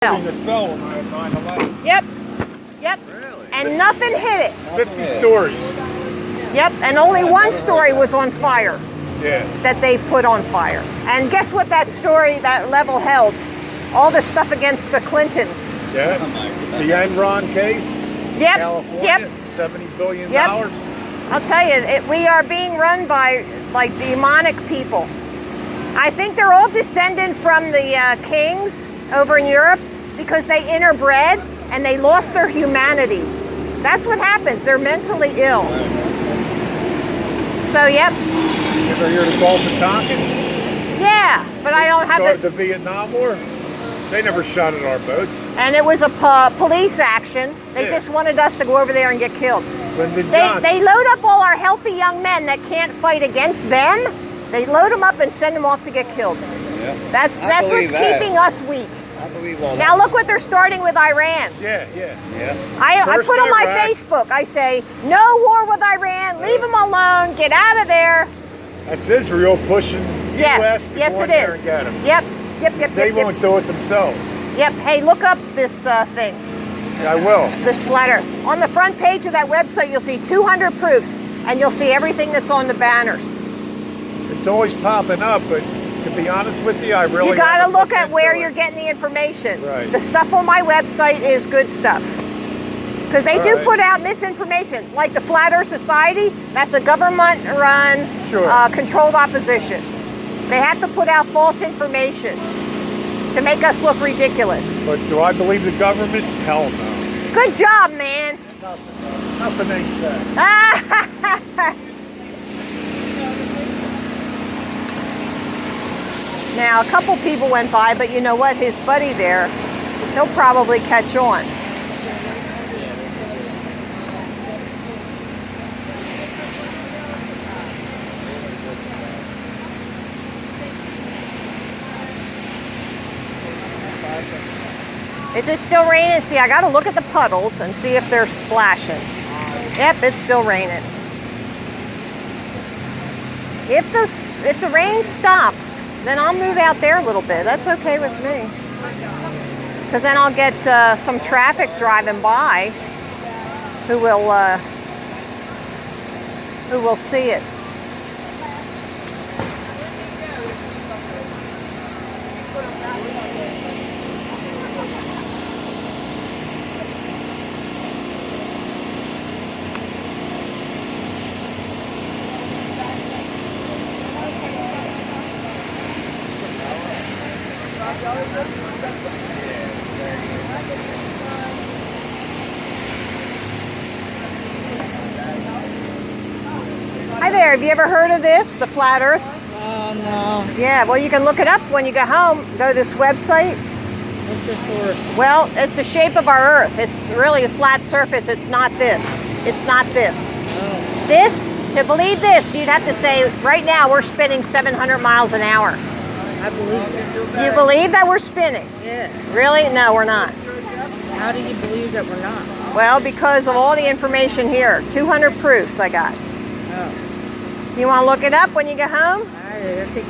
That fell on 9/11. Yep. Really? And nothing hit it. 50 stories. Yep. And only one story was on fire. Yeah. That they put on fire. And guess what that story, that level held? All the stuff against the Clintons. Yeah. The Enron case. Yep. California. Yep. $70 billion. Yep. I'll tell you, we are being run by like demonic people. I think they're all descended from the kings over in Europe because they interbred and they lost their humanity. That's what happens. They're mentally ill. So, yep. You ever hear the Gulf of Tonkin? Yeah, but I don't have the Vietnam War. They never shot at our boats. And it was a police action. They just wanted us to go over there and get killed. They load up all our healthy young men that can't fight against them. They load them up and send them off to get killed. Yeah. That's what's keeping us weak. I believe all that. Now look what they're starting with Iran. Yeah. I put on my Facebook, I say, no war with Iran, leave them alone, get out of there. That's Israel pushing U.S. to Yes, go in it there is. and get them. Yep. They won't do it themselves. Yep. Hey, look up this thing. Yeah, I will. This letter. On the front page of that website, you'll see 200 proofs, and you'll see everything that's on the banners. It's always popping up, but to be honest with you, I really You got to look at where you're you're getting the information. Right. The stuff on my website is good stuff. Because they do put out misinformation. Like the Flat Earth Society, that's a government-run, controlled opposition. They have to put out false information to make us look ridiculous. But do I believe the government? Hell no. Good job, man. Nothing ain't that. Now, a couple people went by, but you know what? His buddy there, he'll probably catch on. Is it still raining? See, I got to look at the puddles and see if they're splashing. Yep, it's still raining. If the rain stops, then I'll move out there a little bit. That's okay with me. Because then I'll get some traffic driving by who will see it. Hi there, have you ever heard of this, the Flat Earth? Oh, no. Yeah, well, you can look it up when you go home. Go to this website. What's it for? Well, it's the shape of our Earth. It's really a flat surface. It's not this. It's not this. Oh. This, to believe this, you'd have to say, right now we're spinning 700 miles an hour. I believe it. You believe that we're spinning? Yeah. Really? No, we're not. How do you believe that we're not? Well, because of all the information here. 200 proofs I got. Oh. You want to look it up when you get home? I think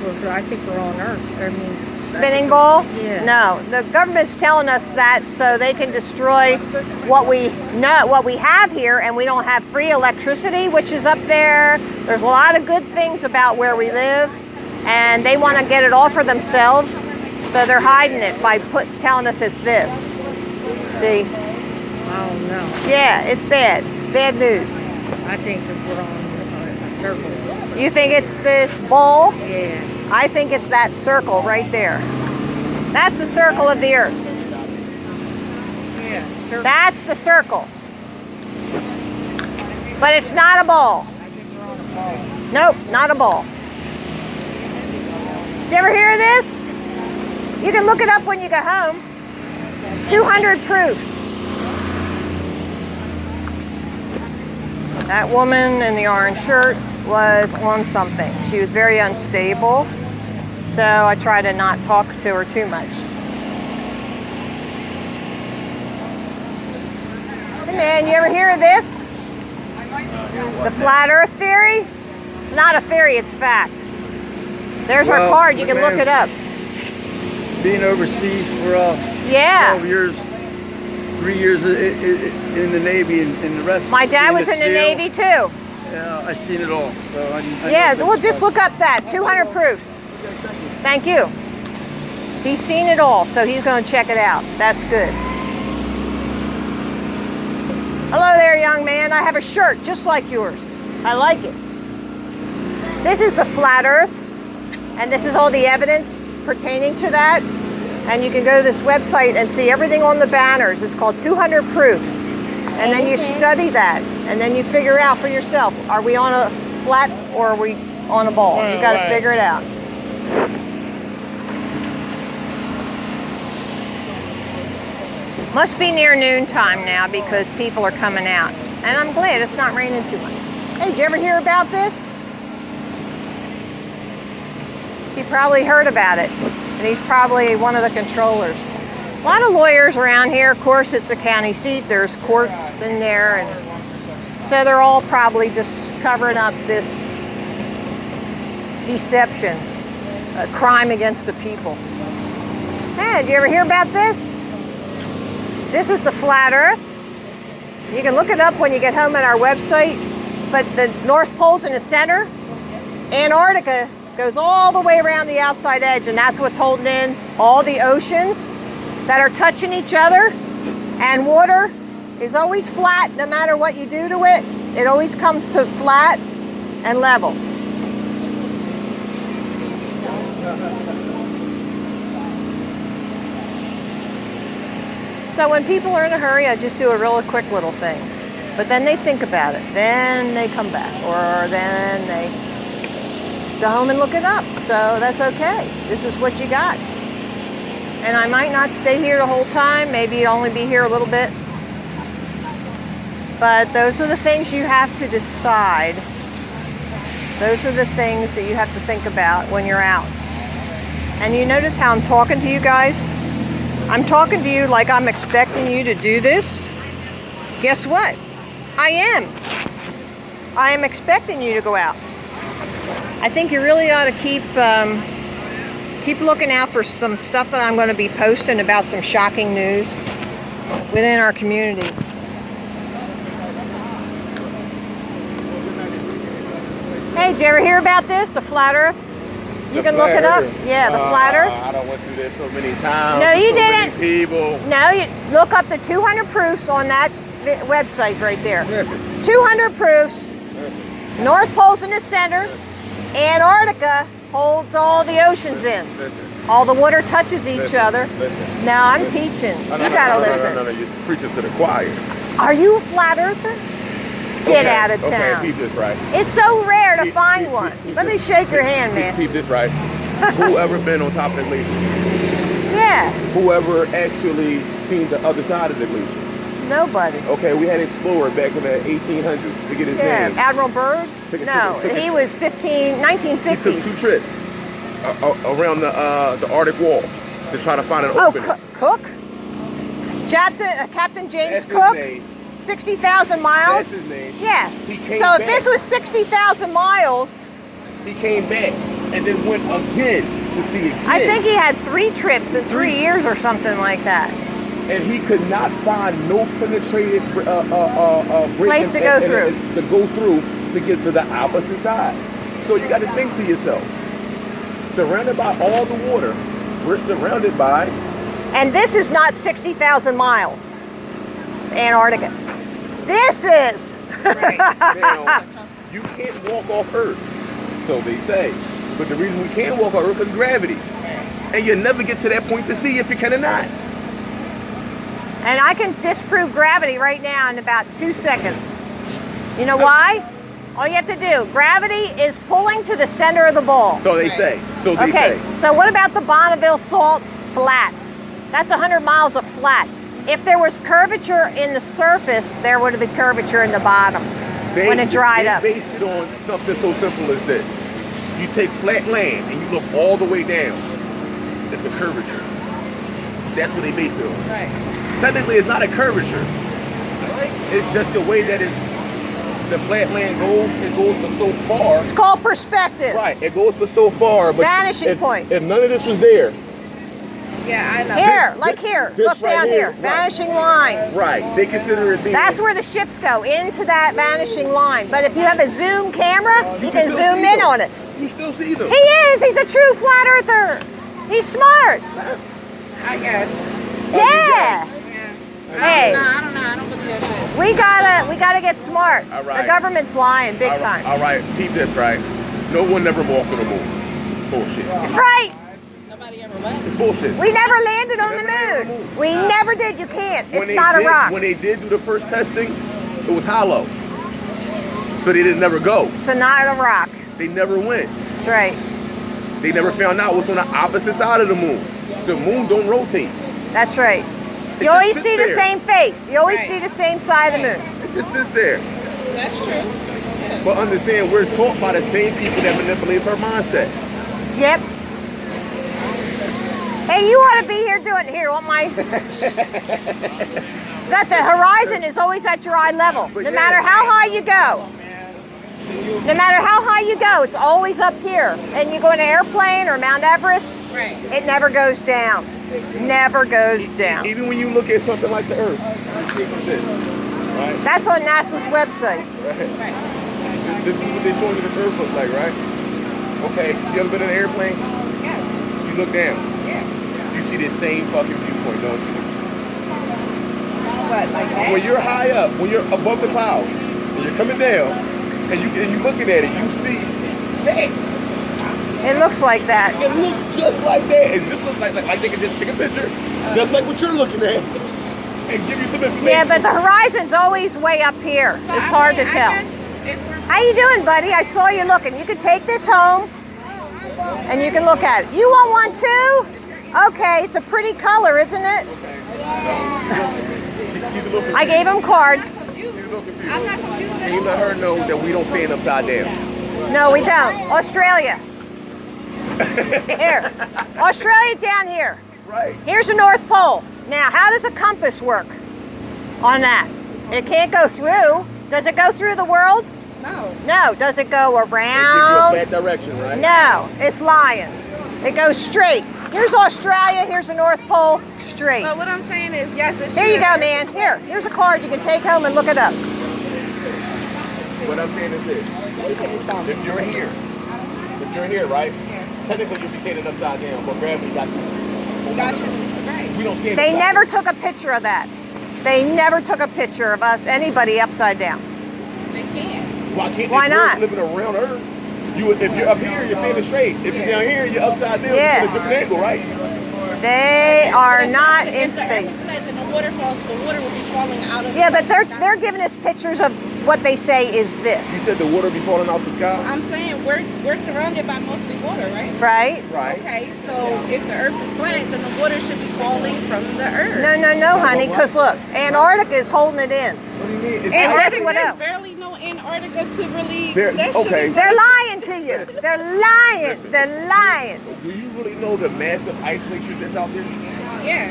we're on Earth. I mean, Spinning ball? Yeah. No, the government's telling us that so they can destroy what we know, what we have here, and we don't have free electricity, which is up there. There's a lot of good things about where we live, and they want to get it all for themselves, so they're hiding it by telling us it's this. See? Oh no. Yeah, it's bad. Bad news. I think that we're on a circle. You think it's this ball? Yeah. I think it's that circle right there. That's the circle of the Earth. Yeah. Circle. That's the circle. But it's not a ball. I think we're on a ball. Nope, not a ball. Did you ever hear of this? You can look it up when you go home. 200 proofs. That woman in the orange shirt was on something. She was very unstable, so I try to not talk to her too much. Hey man, you ever hear of this? The flat earth theory? It's not a theory, it's fact. There's our card, you can look it up. Being overseas for Yeah. 12 years, 3 years in the Navy, and the rest. My dad was in the SEAL. Navy too. Yeah, I've seen it all. So I Yeah, know well, things just about look up that 200 proofs. Thank you. He's seen it all, so he's going to check it out. That's good. Hello there, young man. I have a shirt just like yours. I like it. This is the flat Earth, and this is all the evidence pertaining to that. And you can go to this website and see everything on the banners. It's called 200 Proofs. And then you study that, and then you figure out for yourself, are we on a flat or are we on a ball? You got to figure it out. Must be near noontime now because people are coming out. And I'm glad it's not raining too much. Hey, did you ever hear about this? You probably heard about it. And he's probably one of the controllers. A lot of lawyers around here. Of course, it's the county seat. There's courts in there. And so they're all probably just covering up this deception, a crime against the people. Hey, did you ever hear about this? This is the flat Earth. You can look it up when you get home at our website. But the North Pole's in the center. Antarctica goes all the way around the outside edge, and that's what's holding in all the oceans that are touching each other. And water is always flat no matter what you do to it. It always comes to flat and level. So when people are in a hurry, I just do a real quick little thing. But then they think about it. Then they come back. Or then they go home and look it up. So that's okay. This is what you got. And I might not stay here the whole time. Maybe you'd only be here a little bit. But those are the things you have to decide. Those are the things that you have to think about when you're out. And you notice how I'm talking to you guys? I'm talking to you like I'm expecting you to do this. Guess what? I am. I am expecting you to go out. I think you really ought to keep looking out for some stuff that I'm going to be posting about some shocking news within our community. Hey, did you ever hear about this? The flat Earth? You can look it up. Yeah, the flat Earth. I done went through this so many times. No, you so didn't. Many people. No, you look up the 200 proofs on that website right there. Listen. 200 proofs. Listen. North Pole's in the center. Antarctica holds all the oceans in. Listen. All the water touches each Listen. other. Listen. Now I'm teaching. No, You gotta listen. No, you're preaching to the choir. Are you a flat earther? Get out of town. Okay, peep this right. It's so rare to Peep- find peep- one. peep Let me this- shake your hand, man. Peep this right. Whoever been on top of the glaciers? Yeah, Whoever actually seen the other side of the glaciers? nobody. Okay, we had an explorer back in the 1800s. Forget his Yeah, name. Admiral Byrd? No, he was He took 1950s. 2 trips around the Arctic Wall to try to find an Oh, opening. Cook? Captain James That's his Cook? name. 60,000 miles? That's his name. Yeah. He came So if back. this was 60,000 miles, He came back and then went again to see again. I think he had 3 trips in 3 years or something like that. And he could not find no penetrated Place to go through. to go through to get to the opposite side. So you got to think to yourself, surrounded by all the water, we're surrounded by. And this is not 60,000 miles, Antarctica. This is. Right. Now, you can't walk off Earth, so they say. But the reason we can't walk off Earth is gravity. And you'll never get to that point to see if you can or not. And I can disprove gravity right now in about 2 seconds. You know why? All you have to do, gravity is pulling to the center of the ball. So they say. So they Okay, say. so what about the Bonneville Salt Flats? That's 100 miles of flat. If there was curvature in the surface, there would have been curvature in the bottom when it dried up. They based it on something so simple as this. You take flat land and you look all the way down. It's a curvature. That's what they base it on. Right. Technically, it's not a curvature. It's just the way that the flat land goes. It goes but so far. It's called perspective. Right. It goes but so far. But Vanishing if, point. If none of this was there, Yeah, I love Here, like here. this Look right down here, here. right. Vanishing line. Right. They consider it being. That's where the ships go, into that vanishing line. But if you have a zoom camera, you can still zoom see in them. on it. You still see them. He is. He's a true flat earther. He's smart. I guess. Yeah. Hey, I don't know. I don't believe that shit. we gotta get smart. All right. The government's lying big time. All right. Peep this, right? No one never walked on the moon. Bullshit. Right. Nobody ever went. It's bullshit. We never landed on the Never landed on the moon. moon. We never did. You can't. When It's they not a did- rock. When they did do the first testing, it was hollow. So they didn't never go. It's not a rock. They never went. That's right. They never found out what's on the opposite side of the moon. The moon don't rotate. That's right. It You always just see sits the there. same face. You always Right. see the same side of the moon. It just sits there. That's true. But understand, we're taught by the same people that manipulates our mindset. Yep. Hey, you ought to be here doing it. Here, want my... That the horizon is always at your eye level. But No yeah. matter how high you go. No matter how high you go, it's always up here. And you go in an airplane or Mount Everest, Right. it never goes down. Never goes down. Even when you look at something like the Earth, you think of this, right? That's on NASA's website. Right. This is what they're showing you the Earth looks like, right? Okay, you ever been in an airplane? Yes. You look down, Yeah. you see the same fucking viewpoint, don't you? What, like that? When you're high up, when you're above the clouds, and you're coming down, and you're looking at it, you see that. It looks like that. It looks just like that. It just looks like they can just take a picture, just like what you're looking at, and give you some information. Yeah, but the horizon's always way up here. It's hard to tell. How you doing, buddy? I saw you looking. You can take this home, and you can look at it. You want one too? Okay, it's a pretty color, isn't it? She's a little confused. I gave him cards. She's a little confused. Can you let her know that we don't stand upside down? No, we don't. Australia. Here. Australia down here. Right. Here's the North Pole. Now, how does a compass work on that? It can't go through. Does it go through the world? No. No. Does it go They give you a around? bad direction, right? No, it's lying. It goes straight. Here's Australia, here's the North Pole, straight. But what I'm saying is, yes, it's Here you go, man. Here's a card you can take home and look it up. What I'm saying is this. If you're here, right? Technically you'll be standing upside down, but gravity got you. Got you. Right. We don't stand They upside never down. took a picture of that. They never took a picture of us, anybody upside down. They can't. Why can't Why if we're not? living around Earth? If you're up here, you're standing straight. If you're down here, you're upside down. Yeah. You're at a different angle, right? They are not in If the Earth space. said that the water will be falling out of Yeah, the but they're giving us pictures of what they say is You this, said the water be falling out the sky? I'm saying we're surrounded by mostly water, right? right? Right. Okay, so if the Earth is flat, then the water should be falling from the Earth. No, honey, because look, Antarctica is holding it in. What do you mean? It's And not- guess what There's else? barely no Antarctica to really. There- that should okay. be- They're lying to you. They're lying. Listen. They're lying. Do you really know the massive ice glaciers that's out there? Yeah.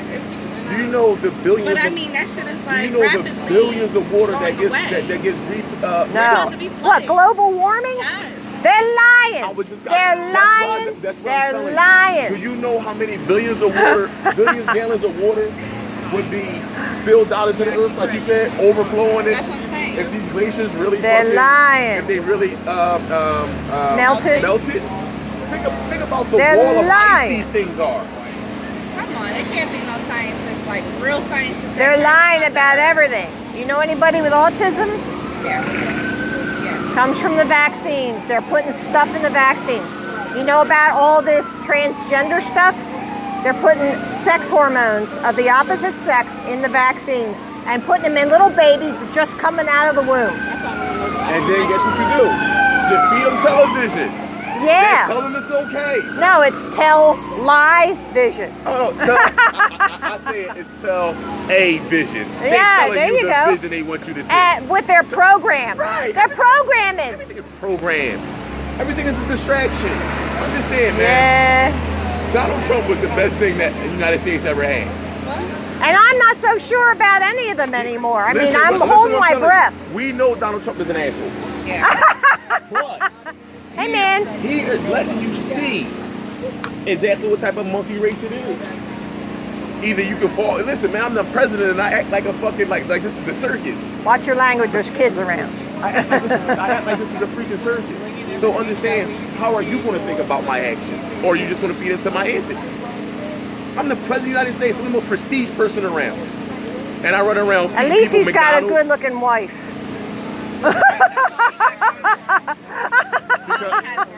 Do you know the billions But I of mean, that shit is do like you know rapidly the billions of water that going gets away. that gets No. about to be What, flooded. global warming? Yes. They're I lying. was just They're that's why- lying. that's what I'm They're telling you. Do lying. you know how many billions of water, billions gallons of water would be spilled out into the earth, like you said, overflowing it? That's what I'm saying. If these glaciers really They're fucking, lying. if they really Melted. melted, think about the They're wall of lying. ice these things are. Come on, it can't be no scientists, like real scientists. They're lying about everything. You know anybody with autism? Yeah. Yeah. Comes from the vaccines. They're putting stuff in the vaccines. You know about all this transgender stuff? They're putting sex hormones of the opposite sex in the vaccines and putting them in little babies that just coming out of the womb. That's all I know. And then guess what you do? Just feed them television. Yeah. Tell them it's okay. No, it's tell lie vision. Oh no, I say it's tell a vision. They Yeah, telling there you the go. vision they want you to see. With their programs. Right. They're programming. Everything is programmed. Everything is a distraction. Understand, man. Yeah. Donald Trump was the best thing that the United States ever had. And I'm not so sure about any of them anymore. I mean, Listen, I'm listen holding what my telling you. breath. We know Donald Trump is an asshole. Yeah. But Hey, man. he is letting you see exactly what type of monkey race it is. Either you can fall. Listen, man, I'm the president and I act like a fucking like this is the circus. Watch your language. There's kids around. I act like this is a freaking circus. So understand, how are you going to think about my actions, or are you just going to feed into my antics? I'm the president of the United States. I'm the most prestige person around, and I run around. At least he's got a McDonald's. good-looking wife.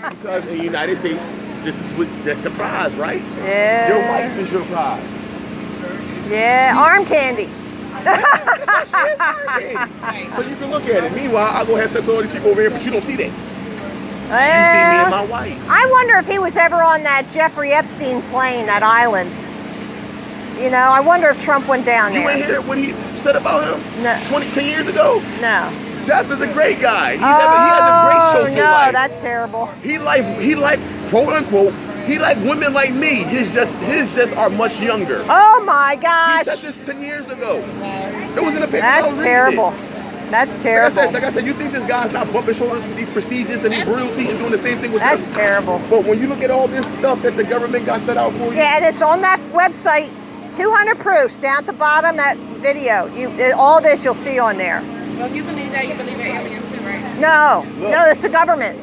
Because in the United States, that's the prize, right? Yeah. Your wife is your prize. Yeah, arm candy. So you can look at it. Meanwhile, I'll go have sex with all these people over here, but you don't see that. You see me and my wife. I wonder if he was ever on that Jeffrey Epstein plane, that island. You know, I wonder if Trump went down there. You ain't hear what he said about him? No. 10 years ago? No. Jeff is a great guy. He has a great social no, life. that's terrible. He like quote unquote. He like women like me. His just are much younger. Oh my gosh. He said this 10 years ago. It was in the paper. That's terrible. That's terrible. Like I said, you think this guy's not bumping shoulders with these prestigious and these royalty and doing the same thing with That's them? terrible. But when you look at all this stuff that the government got set out for you, Yeah, and it's on that website. 200 proofs down at the bottom. That video. All this you'll see on there. Well, if you believe that, you believe in aliens too, right? No, Look. no, it's the government.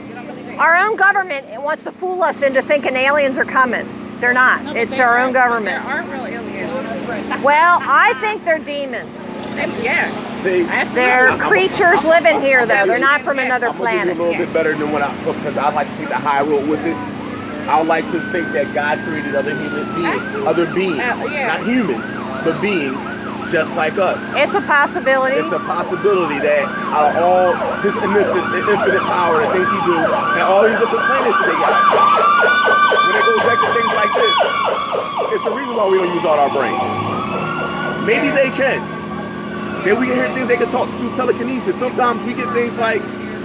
Our own government wants to fool us into thinking aliens are coming. They're not. No, but It's they our are- own government. There aren't real aliens. Well, I think they're demons. Yeah. see, They're creatures living here, though. They're not from another I'm gonna do planet. a little bit better than what because I like to take the high road with it. I like to think that God created other human beings, other beings, yeah. not humans, but beings just like us. It's a possibility. It's a possibility that out of all his infinite power and things he do, and all these different planets that they got, when it goes back to things like this, it's the reason why we don't use all our brain. Maybe they can. Then we can hear things they can talk through telekinesis. Sometimes we get things like,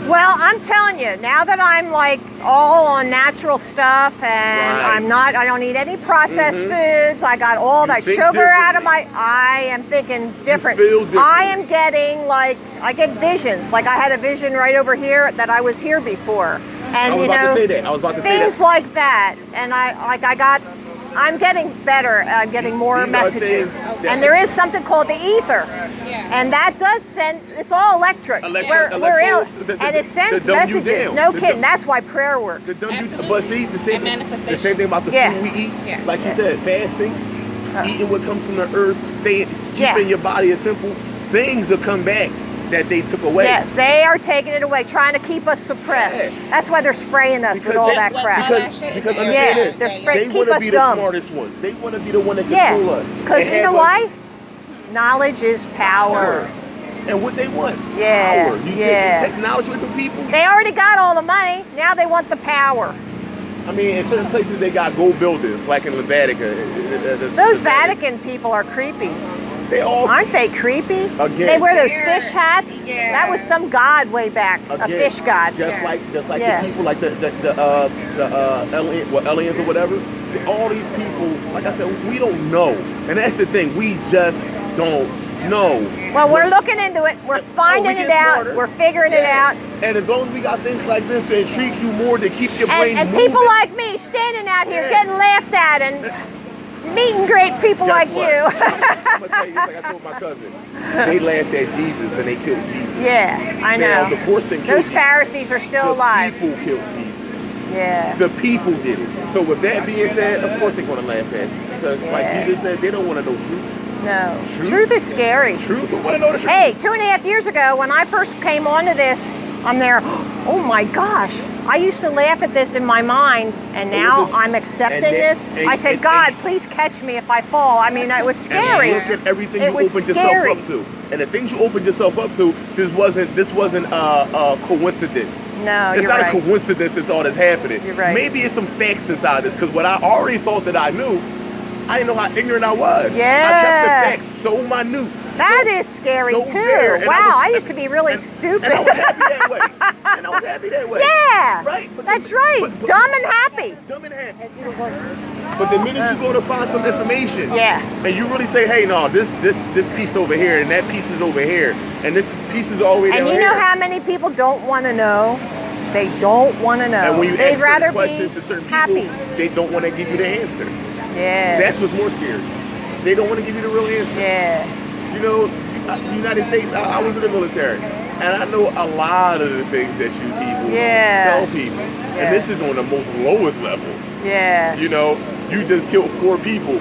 Well, I'm telling you, now that I'm like all on natural stuff and Right. I don't eat any processed foods. I got all You that think sugar out of differently. I am thinking different. feel different. I am getting I get visions. Like I had a vision right over here that I was here before. And I was you about know, to say that. I was about to say things that. like that. And I'm getting better. I'm getting more These are messages. things that- And there is something called the ether. Yeah. And that does send, it's all electric. And it sends messages. No kidding. That's why prayer works. But see, the same manifestation. the same thing about the Yeah. food we eat. Yeah. Like she said, fasting, eating what comes from the earth, keeping your body a temple. Things will come back that they took away. Yes, they are taking it away, trying to keep us suppressed. Yeah. That's why they're spraying us with Because all they- that crap. Because understand Yeah, this, they're they keep want to us be the dumb. smartest ones. They want to be the one that Yeah, control us. because And you know have us why? Knowledge is power. And what they want, Yeah, power. You yeah. take technology away from people. They already got all the money. Now they want the power. I mean, in certain places they got gold buildings, like in the Vatican. Those Vatican people are creepy. They all Aren't they creepy? Again. They wear those Yeah. fish hats. Yeah. That was some god way back, a again, fish god. Just like Yeah. the people, like the aliens or whatever. All these people, like I said, we don't know, and that's the thing. We just don't know. Well, we're looking into it. We're finding we it get out. smarter. We're figuring it Yeah. out. And as long as we got things like this to intrigue you more, to keep your brain And moving. people like me standing out here Yeah. getting laughed at and meeting great people Guess like what? you. I'm gonna tell you this, like I told my cousin. They laughed at Jesus and they killed Jesus. Yeah, I Now, know. the horse didn't kill Those Jesus. Pharisees are still The alive. people killed Jesus. Yeah. The people did it. So with that being said, of course they're gonna laugh at you because, like Yeah. Jesus said, they don't want to know truth. No. Truth? Truth is scary. Truth, they want to know the truth. Hey, 2.5 years ago when I first came onto this, I'm there, oh my gosh. I used to laugh at this in my mind, and now I'm accepting and then- this. and- I said, and- God, please catch me if I fall. I mean, it was scary. And look at everything It you was opened scary. yourself up to. And the things you opened yourself up to, this wasn't a coincidence. No, It's you're not right. a coincidence it's all that's happening. You're right. Maybe it's some facts inside this, because what I already thought that I knew, I didn't know how ignorant I was. Yeah. I kept the facts so minute. That so- is scary so too. there. And Wow, I was- used to be really and- stupid. And I was happy that way. And I was happy that way. Yeah, Right. But that's the- right. but- Dumb and happy. Dumb and happy. But the minute you go to find some information, Yeah. and you really say, hey, no, this piece over here, and that piece is over here, and piece is all the way down And you here. know how many people don't want to know? They don't want to know. And when you They'd ask rather certain questions be to certain happy. people, they don't want to give you the answer. Yeah. That's what's more scary. They don't want to give you the real answer. Yeah. You know, the United States, I was in the military, and I know a lot of the things that you people tell people. Yeah. And this is on the most lowest level. Yeah. You know, you just killed 4 people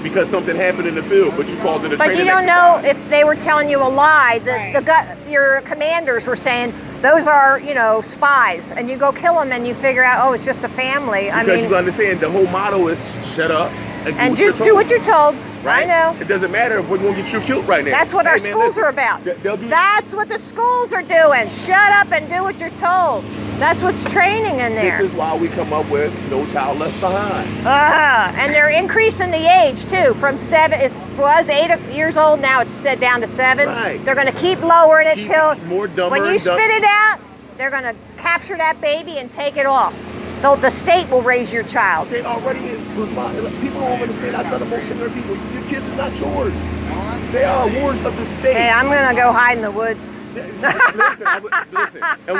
because something happened in the field, but you called it a But training you don't know exercise. if they were telling you a lie. Right. Your commanders were saying, those are, you know, spies. And you go kill them and you figure out, oh, it's just a family. Because you understand, the whole motto is shut up and do what just you're do told. what you're told. Right? I know. It doesn't matter if we're going to get you killed right now. That's what our schools are about. They'll do That's what the schools are doing. Shut up and do what you're told. That's what's training in there. This is why we come up with No Child Left Behind. And they're increasing the age too. From 7, it was 8 years old. Now it's set down to 7. Right. They're going to keep lowering it Keep till more dumber when you and spit it out, they're going to capture that baby and take it off. The state will raise your child. They already people don't understand. I tell the most ignorant people, your kids is not yours. They are awards of the state. Hey, I'm going to go hide in the woods. Listen.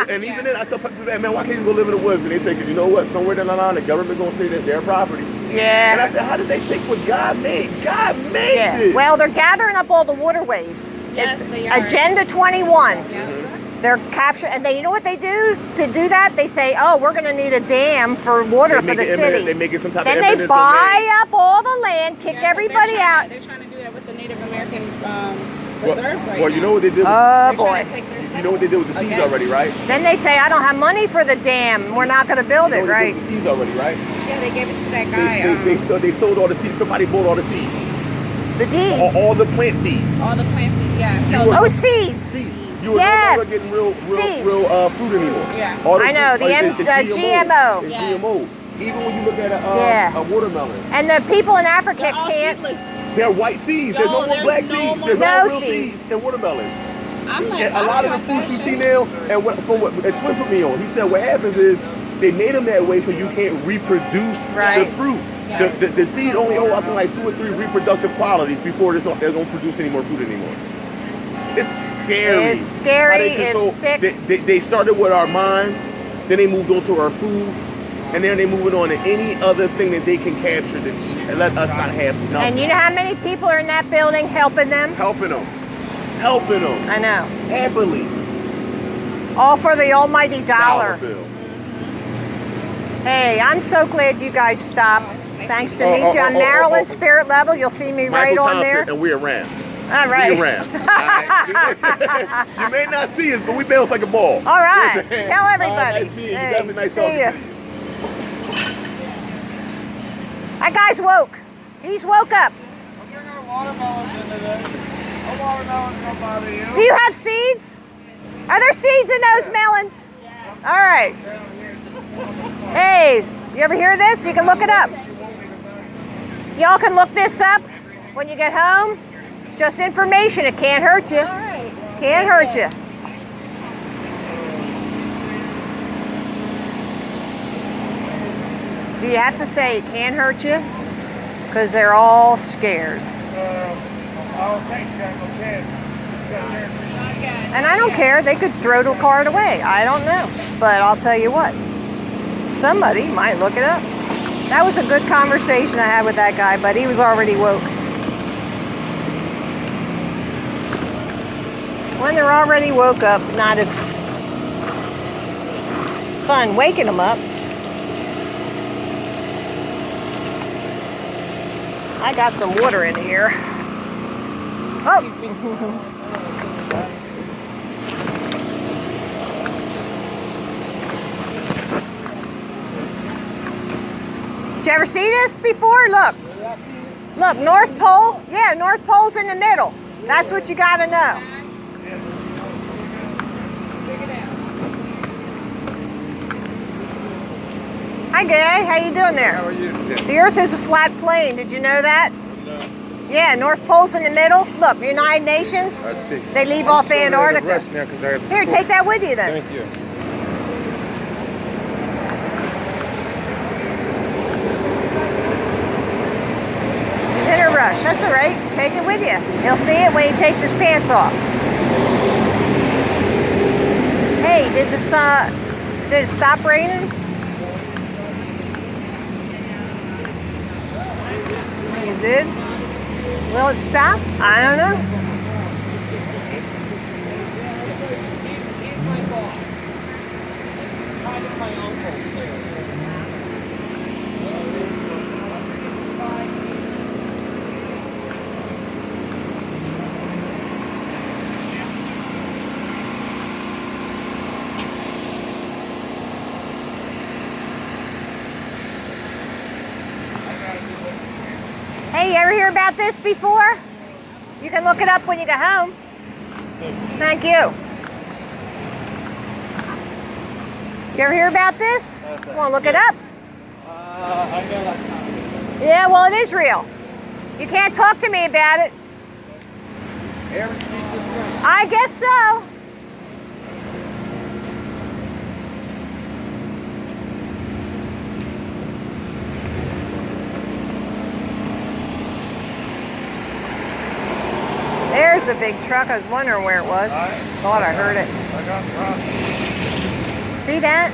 And even then, I tell people, man, why can't you go live in the woods? And they say, because you know what? Somewhere down the line, the government going to say that's their property. Yeah. And I said, how did they take what God made? God made this. Well, they're gathering up all the waterways. Yes, It's they are. Agenda 21. Yeah. They're capturing, and you know what they do to do that? They say, oh, we're going to need a dam for water for the city. They make it some type Then of they eminent buy domain. up all the land, kick everybody out. They're trying to do that with the Native American reserve Well, you know what they did? Oh, boy. You know what they did with the seeds already, right? Then they say, I don't have money for the dam. We're not going to build You know it, what they right? did with the seeds already, right? Yeah, they gave it to that guy. They sold all the seeds. Somebody bought all the seeds. The deeds. All the plant seeds. All the plants, yeah. You So, were- Oh, seeds. Seeds. You were Yes. no longer getting real Seeds. food anymore. Yeah. All the I know, food- the it's GMO. It's Yeah. GMO. Even when you look at a watermelon, And the people in Africa they're all can't. seedless. they're white seeds. There's no No, more there's black no seeds. more There's No no real seeds. seeds in watermelons. I'm like, And a lot of the foods you see now, and from what Twin put me on, he said what happens is they made them that way so you can't reproduce Right. the fruit. Yeah. The seed only holds I think like 2 or 3 reproductive qualities before they don't produce any more fruit anymore. It's scary. It's scary, How they control- it's sick. They started with our minds, then they moved on to our foods, and then they moving on to any other thing that they can capture to eat and let us not have nothing. And you know how many people are in that building helping them? Helping them. I know. Happily. All for the almighty dollar. bill. Hey, I'm so glad you guys stopped. Thanks to Oh, meet you. I'm oh, oh, Maryland oh. Spirit Level. You'll see me right Michael on Thompson, there. and we're around. All right. We around. All right? You may not see us, but we bounce like a ball. All right. Listen. Tell everybody. All right, nice meeting you. Hey, Definitely nice see talking ya. to you. That guy's woke. He's woke up. I'm gonna go watermelons into this. A watermelon don't bother you. Do you have seeds? Are there seeds in those melons? All right. Hey, you ever hear this? You can look it up. Y'all can look this up when you get home. It's just information. It can't hurt you. all right. Can't hurt you. So you have to say it can't hurt you because they're all scared. Oh, thanks, okay. And I don't care. They could throw the card away. I don't know. But I'll tell you what. Somebody might look it up. That was a good conversation I had with that guy, but he was already woke. When they're already woke up, not as fun waking them up. I got some water in here. Oh! Did you ever see this before? Look. Look, North Pole. Yeah, North Pole's in the middle. That's what you got to know. Hi, Gay. How you doing there? How are you? The Earth is a flat plane. Did you know that? Yeah, North Pole's in the middle. Look, United Nations. I see. They leave off Antarctica. Now 'cause I have Here, take that with you then. Thank you. He's in a rush. That's all right. Take it with you. He'll see it when he takes his pants off. Hey, did it stop raining? It did? Will it stop? I don't know. He's my boss. Kind of my uncle, too. Hey, you ever hear about this before? You can look it up when you get home. Thank you. Did you ever hear about this? Want to look it up? I know that kind of Yeah, well, it is real. You can't talk to me about it. Air Street is right. I guess so. There's the big truck. I was wondering where it was. Thought I heard it. See that?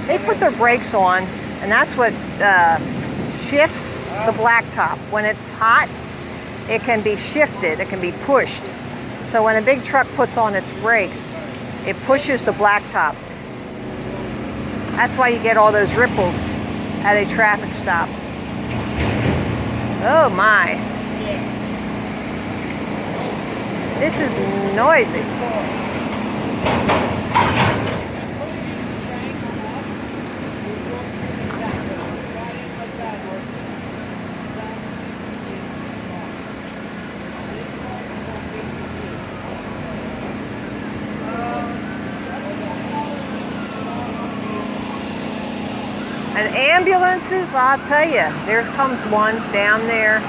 They put their brakes on, and that's what shifts the blacktop. When it's hot, it can be shifted, it can be pushed. So when a big truck puts on its brakes, it pushes the blacktop. That's why you get all those ripples at a traffic stop. Oh my. This is noisy. And ambulances, I'll tell you, there comes one down there.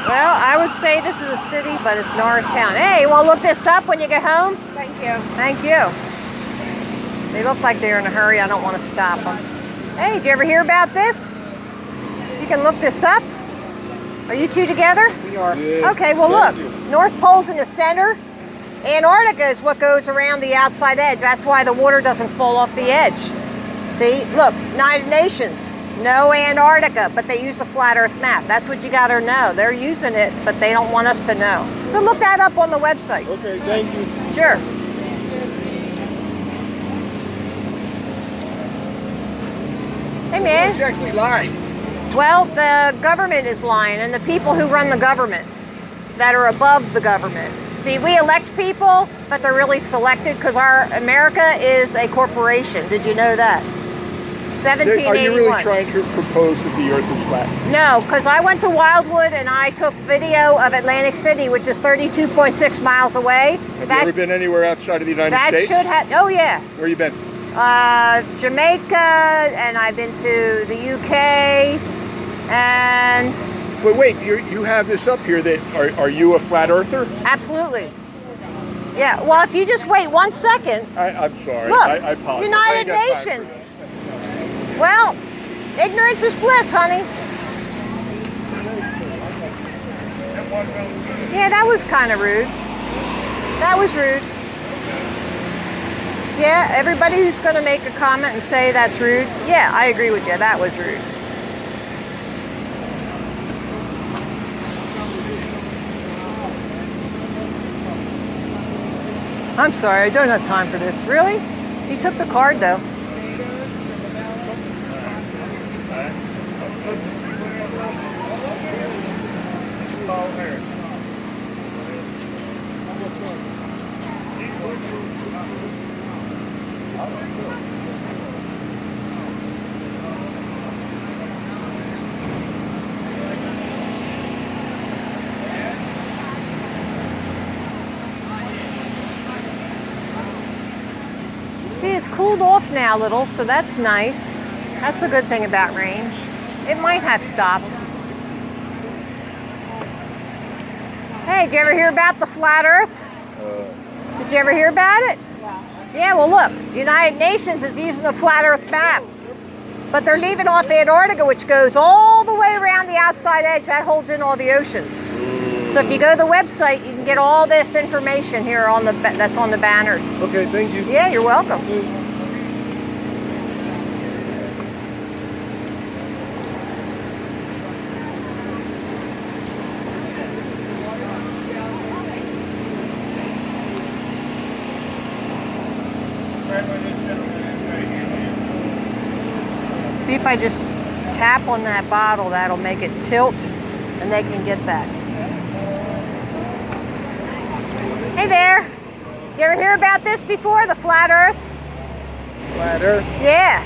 Well, I would say this is a city, but it's Norristown. Hey, you want to look this up when you get home? Thank you. Thank you. They look like they're in a hurry. I don't want to stop them. Hey, did you ever hear about this? You can look this up. Are you two together? We are. Okay, well look, North Pole's in the center. Antarctica is what goes around the outside edge. That's why the water doesn't fall off the edge. See, look, United Nations, no Antarctica, but they use a flat earth map. That's what you gotta know. They're using it, but they don't want us to know. So look that up on the website. Okay, thank you. Sure. Hey man. Exactly lying. Well, the government is lying, and the people who run the government that are above the government. See, we elect people, but they're really selected because our America is a corporation. Did you know that? 1781. Are you really trying to propose that the earth is flat? No, because I went to Wildwood and I took video of Atlantic City, which is 32.6 miles away. Have you ever been anywhere outside of the United States? That should have, oh yeah. Where you been? Jamaica, and I've been to the UK, and... Wait, you have this up here that, are you a flat earther? Absolutely. Yeah, well, if you just wait 1 second. I'm sorry, Look, I apologize. United Nations. Well, ignorance is bliss, honey. Yeah, that was kind of rude. That was rude. Yeah, everybody who's going to make a comment and say that's rude, yeah, I agree with you. That was rude. I'm sorry, I don't have time for this. Really? He took the card, though. See, it's cooled off now a little, so that's nice. That's a good thing about range. It might have stopped. Hey, did you ever hear about the flat Earth? Did you ever hear about it? Yeah, well look, United Nations is using the flat Earth map. But they're leaving off Antarctica, which goes all the way around the outside edge. That holds in all the oceans. So if you go to the website, you can get all this information here on the that's on the banners. Okay, thank you. Yeah, you're welcome. See if I just tap on that bottle, that'll make it tilt and they can get that. Hey there. Did you ever hear about this before, the flat earth? Flat Earth. Yeah.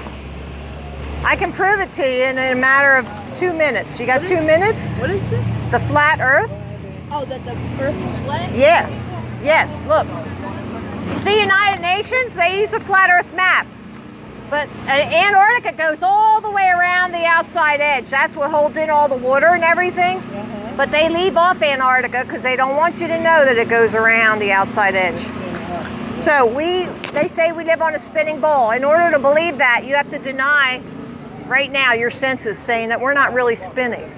I can prove it to you in a matter of 2 minutes. You got 2 minutes? What is this? The flat earth? Oh, that the earth is flat? Yes. Yes. Look. You see United Nations? They use a flat earth map. But Antarctica goes all the way around the outside edge. That's what holds in all the water and everything. But they leave off Antarctica because they don't want you to know that it goes around the outside edge. So they say we live on a spinning ball. In order to believe that, you have to deny right now your senses, saying that we're not really spinning.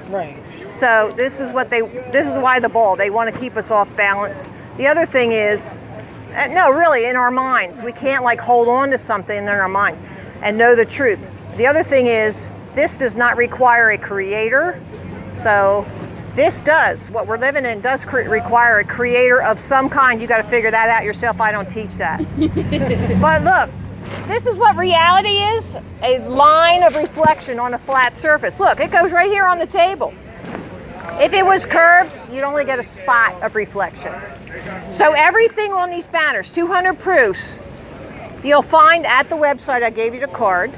Right. So this is why the ball. They want to keep us off balance. The other thing is, no, really, in our minds, we can't like hold on to something in our minds and know the truth. The other thing is, this does not require a creator. So this does, what we're living in does require a creator of some kind. You got to figure that out yourself. I don't teach that. But look, this is what reality is, a line of reflection on a flat surface. Look, it goes right here on the table. If it was curved, you'd only get a spot of reflection. So everything on these banners, 200 proofs, you'll find at the website. I gave you the card.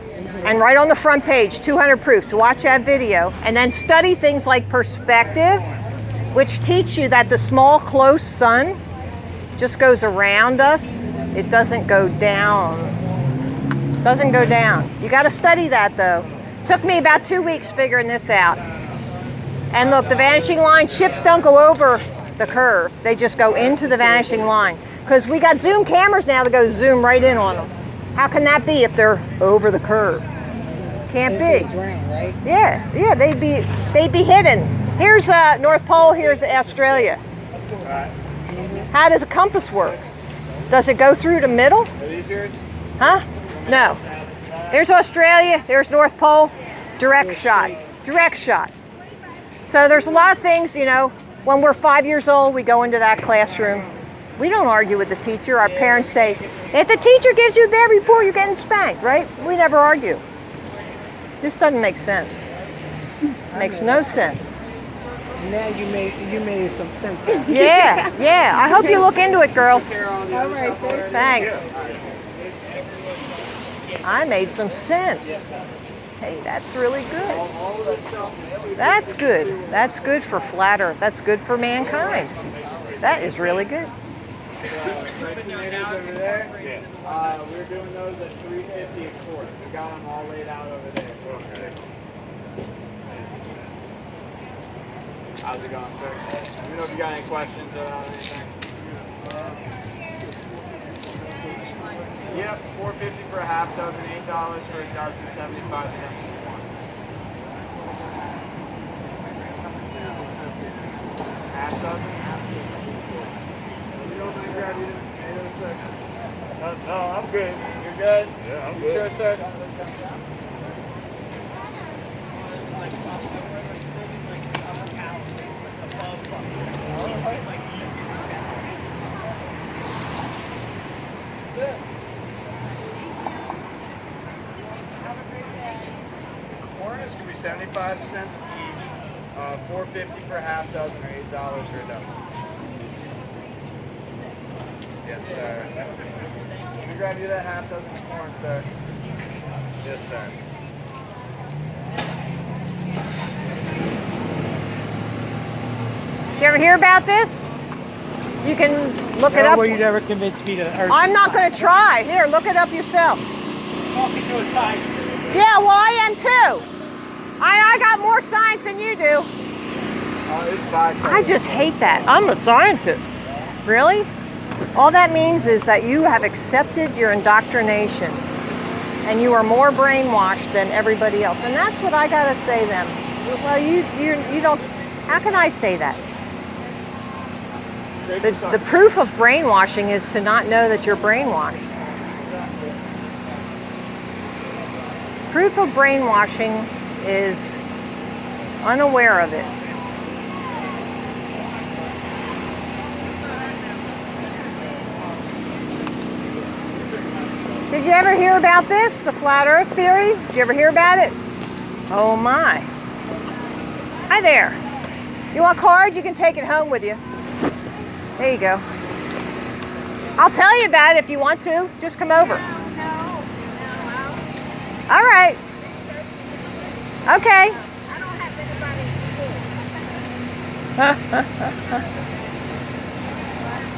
And right on the front page, 200 proofs. Watch that video. And then study things like perspective, which teach you that the small, close sun just goes around us. It doesn't go down. It doesn't go down. You got to study that, though. Took me about 2 weeks figuring this out. And look, the vanishing line, ships don't go over the curve. They just go into the vanishing line. Because we got zoom cameras now that go zoom right in on them. How can that be if they're over the curve? Can't be. It's round, right? Yeah, they'd be hidden. Here's North Pole, here's Australia. How does a compass work? Does it go through the middle? Are these yours? Huh? No. There's Australia, there's North Pole, direct shot. Direct shot. So there's a lot of things, you know, when we're 5 years old, we go into that classroom. We don't argue with the teacher. Our parents say, if the teacher gives you a bad report, you're getting spanked, right? We never argue. This doesn't make sense. Makes no sense. Now you made some sense out of it. Yeah. I hope you look into it, girls. All right, Thanks. I made some sense. Hey, that's really good. That's good. That's good for flat Earth. That's good for mankind. That is really good. Over there? We're doing those at $3.50 a quart. We got them all laid out over there. How's it going, sir? Let me know if you got any questions about anything. Yep, $4.50 for a half dozen, $8 for a dozen, 75 cents for one. Half dozen? No, I'm good. You're good? Yeah, I'm good. Sure, sir? Corn is going to be 75 cents each, $4.50 for a half dozen, or $8 for a dozen. Yes, sir. Let me grab you that half dozen of corn, sir. Yes, sir. Did you ever hear about this? You can look it up. Well, you never convinced me to Earth. I'm not going to try. Here, look it up yourself. Talking to a scientist. Yeah, well, I am too. I got more science than you do. I just hate that. I'm a scientist. Really? All that means is that you have accepted your indoctrination and you are more brainwashed than everybody else. And that's what I gotta say to them. Well, you don't, how can I say that? The proof of brainwashing is to not know that you're brainwashed. Proof of brainwashing is unaware of it. Did you ever hear about this, the flat earth theory? Did you ever hear about it? Oh my. Hi there. You want a card? You can take it home with you. There you go. I'll tell you about it if you want to. Just come over. All right. Okay. I don't have anybody to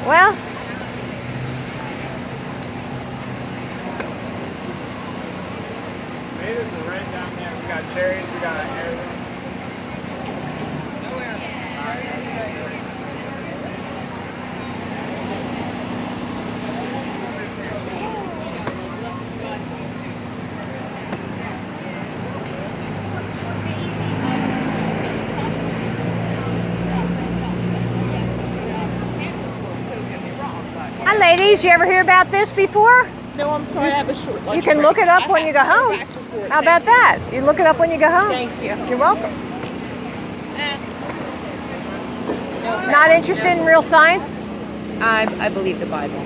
do. Well, Maybe there's a red down there. We got cherries. We got everything. hi ladies, you ever hear about this before? No, I'm sorry, I have a short lunch You can break. look it up when you go home. Back before. How about that? You look it up when you go home. Thank you. You're welcome. Not interested in real science? I believe the Bible.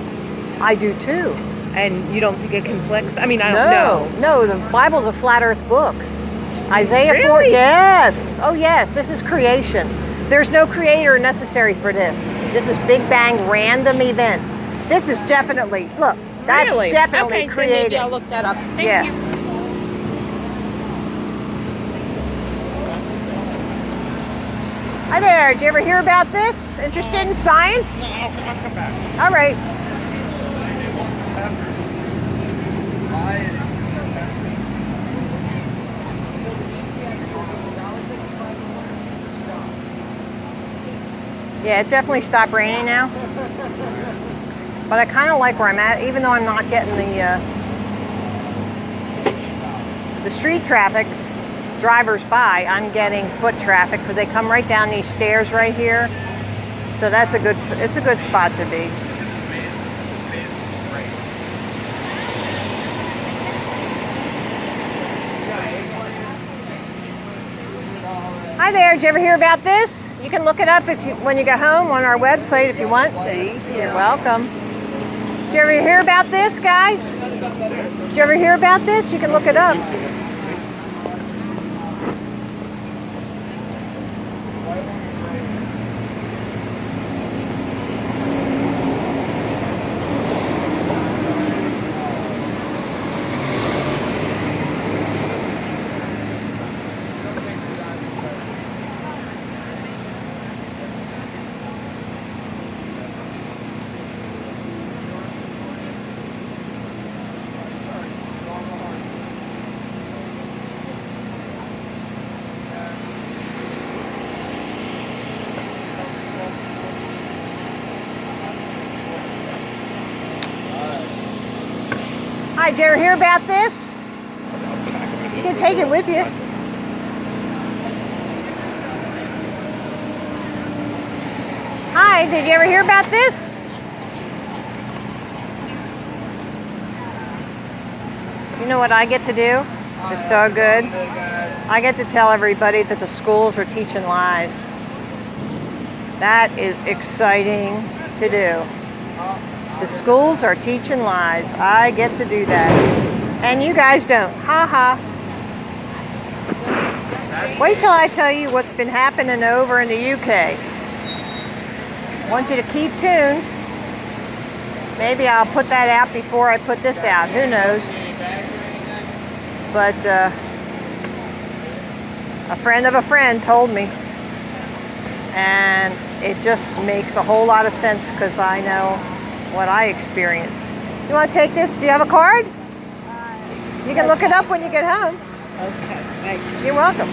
I do too. And you don't think it conflicts? I mean, I don't know. No, the Bible's a flat earth book. Isaiah 4, Really? yes. Oh yes, this is creation. There's no creator necessary for this. This is Big Bang random event. This is definitely, look, that's Really? definitely Okay, then created. maybe I'll look that up. Thank Yeah. you. Hi there, did you ever hear about this? Interested in science? I'll come back. All right. Yeah, it definitely stopped raining now. But I kind of like where I'm at, even though I'm not getting the street traffic, drivers by. I'm getting foot traffic because they come right down these stairs right here. So that's it's a good spot to be. Hi there, did you ever hear about this? You can look it up when you go home on our website if you want. Thank you. You're welcome. Did you ever hear about this, guys? Did you ever hear about this? You can look it up. Hi, did you ever hear about this? You can take it with you. Hi, did you ever hear about this? You know what I get to do? It's so good. I get to tell everybody that the schools are teaching lies. That is exciting to do. The schools are teaching lies. I get to do that. And you guys don't. Ha ha. Wait till I tell you what's been happening over in the UK. I want you to keep tuned. Maybe I'll put that out before I put this out. Who knows? But a friend of a friend told me. And it just makes a whole lot of sense because I know what I experienced. You want to take this? Do you have a card? You can look it up when you get home. Okay, thank you. You're welcome.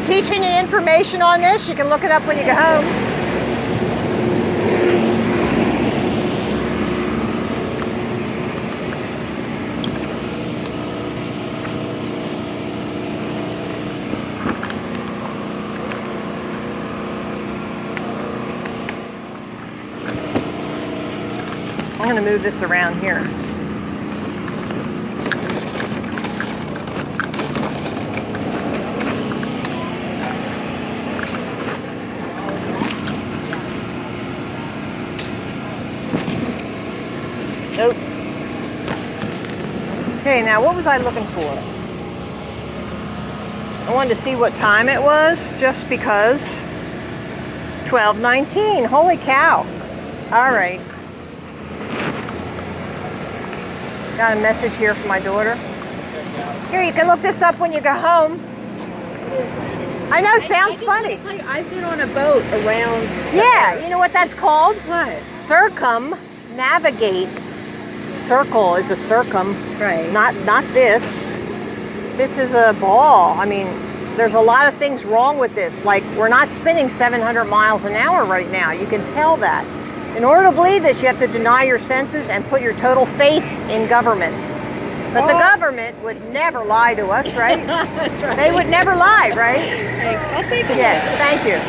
I'm teaching you information on this. You can look it up when you go home. I'm going to move this around here. Nope. Okay, now what was I looking for? I wanted to see what time it was, just because. 12:19. Holy cow. All right. Got a message here from my daughter. Here, you can look this up when you go home. I know, sounds funny. I've been on a boat around. Yeah, you know what that's called? What? Circumnavigate. Circle is a circum. Right. Not this. This is a ball. I mean, there's a lot of things wrong with this. Like, we're not spinning 700 miles an hour right now. You can tell that. In order to believe this, you have to deny your senses and put your total faith in government. But the government would never lie to us, right? That's right. They would never lie, right? Thanks. I'll take it. Yes, thank you.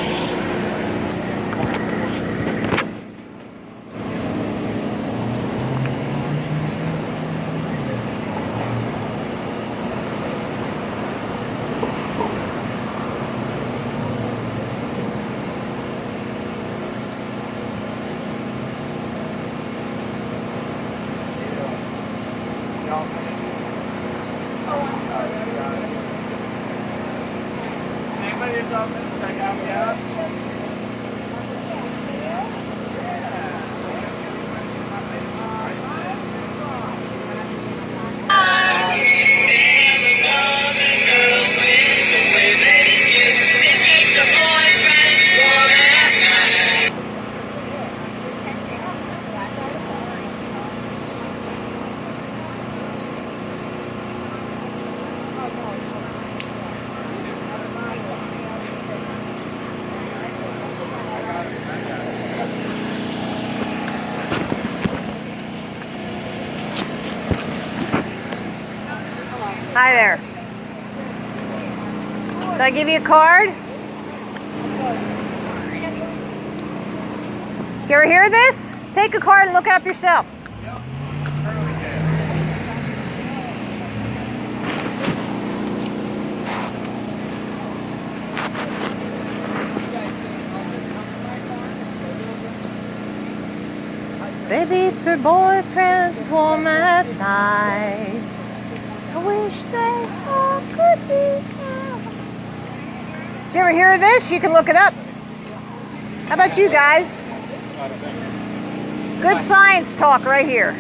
Hi there. Did I give you a card? Did you ever hear this? Take a card and look it up yourself. Baby, if your boyfriend's warm at night, I wish they all could be out. Did you ever hear of this? You can look it up. How about you guys? Good science talk right here.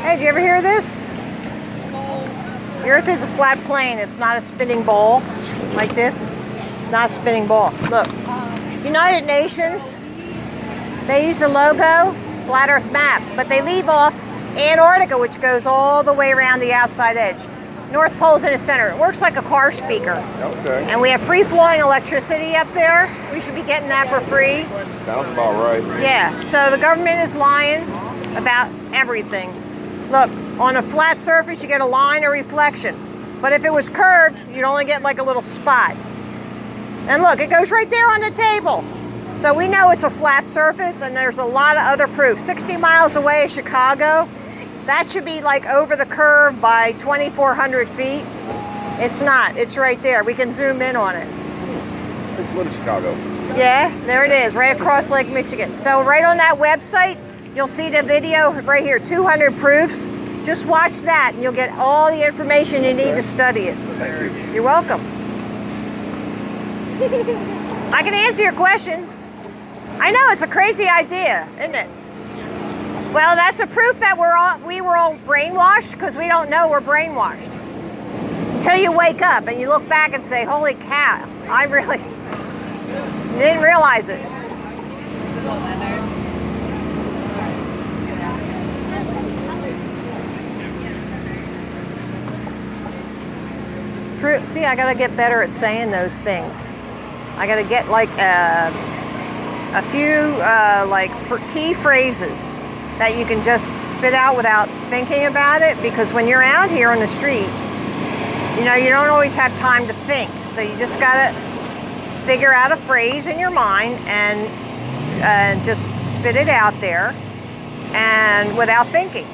Hey, did you ever hear this? The Earth is a flat plane. It's not a spinning ball like this. It's not a spinning ball. Look, United Nations, they use the logo, flat Earth map, but they leave off Antarctica, which goes all the way around the outside edge. North Pole's in the center. It works like a car speaker. Okay. And we have free-flowing electricity up there. We should be getting that for free. Sounds about right. Yeah, so the government is lying about everything. Look, on a flat surface, you get a line or reflection. But if it was curved, you'd only get like a little spot. And look, it goes right there on the table. So we know it's a flat surface, and there's a lot of other proof. 60 miles away is Chicago. That should be like over the curve by 2,400 feet. It's not. It's right there. We can zoom in on it. It's little Chicago. Yeah, there it is, right across Lake Michigan. So right on that website, you'll see the video right here, 200 proofs. Just watch that, and you'll get all the information you need to study it. Thank you. You're welcome. I can answer your questions. I know, it's a crazy idea, isn't it? Well, that's a proof that we were all brainwashed, because we don't know we're brainwashed. Until you wake up and you look back and say, holy cow, I really didn't realize it. See, I gotta get better at saying those things. I gotta get like a few key phrases that you can just spit out without thinking about it, because when you're out here on the street, you know, you don't always have time to think. So you just gotta figure out a phrase in your mind and just spit it out there and without thinking.